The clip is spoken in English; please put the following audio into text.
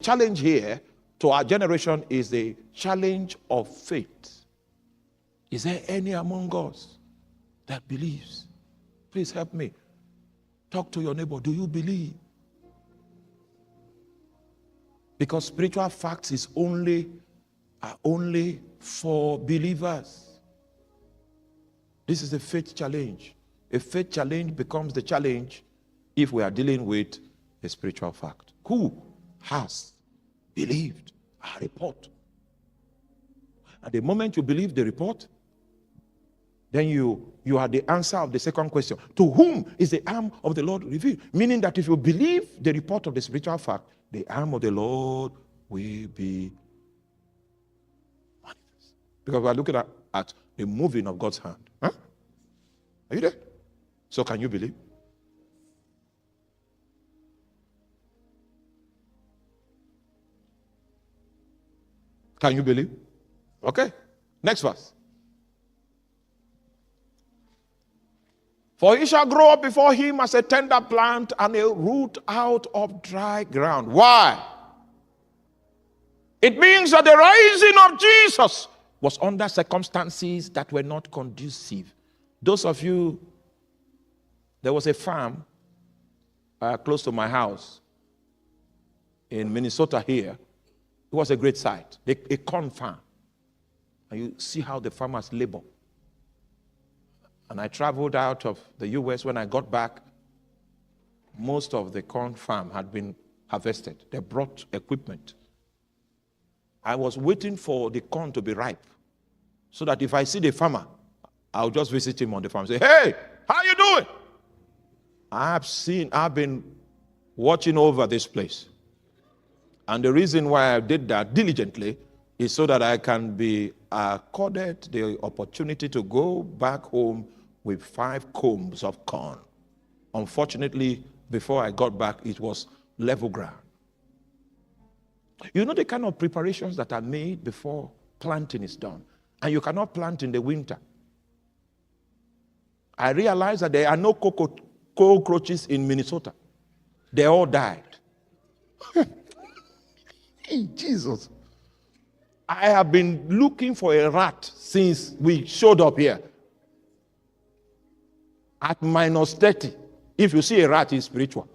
Challenge here to our generation is the challenge of faith. Is there any among us that believes? Please help me. Talk to your neighbor. Do you believe? Because spiritual facts are only for believers. This is a faith challenge. A faith challenge becomes the challenge if we are dealing with a spiritual fact. Who has believed our report? At the moment you believe the report, then you are the answer of the second question. To whom is the arm of the Lord revealed? Meaning that if you believe the report of the spiritual fact, the arm of the Lord will be manifest. Because we are looking at the moving of God's hand. Huh? Are you there? So can you believe? Can you believe? Okay. Next verse. For he shall grow up before him as a tender plant and a root out of dry ground. Why? It means that the rising of Jesus was under circumstances that were not conducive. Those of you, there was a farm close to my house in Minnesota here. It was a great sight, a corn farm. And you see how the farmers labor. And I traveled out of the U.S. When I got back, most of the corn farm had been harvested. They brought equipment. I was waiting for the corn to be ripe so that if I see the farmer, I'll just visit him on the farm and say, hey, how you doing? I've been watching over this place. And the reason why I did that diligently is so that I can be accorded the opportunity to go back home with 5 combs of corn. Unfortunately, before I got back, it was level ground. You know the kind of preparations that are made before planting is done. And you cannot plant in the winter. I realized that there are no cockroaches in Minnesota. They all died. Hey, Jesus. I have been looking for a rat since we showed up here. At -30, if you see a rat, it's spiritual.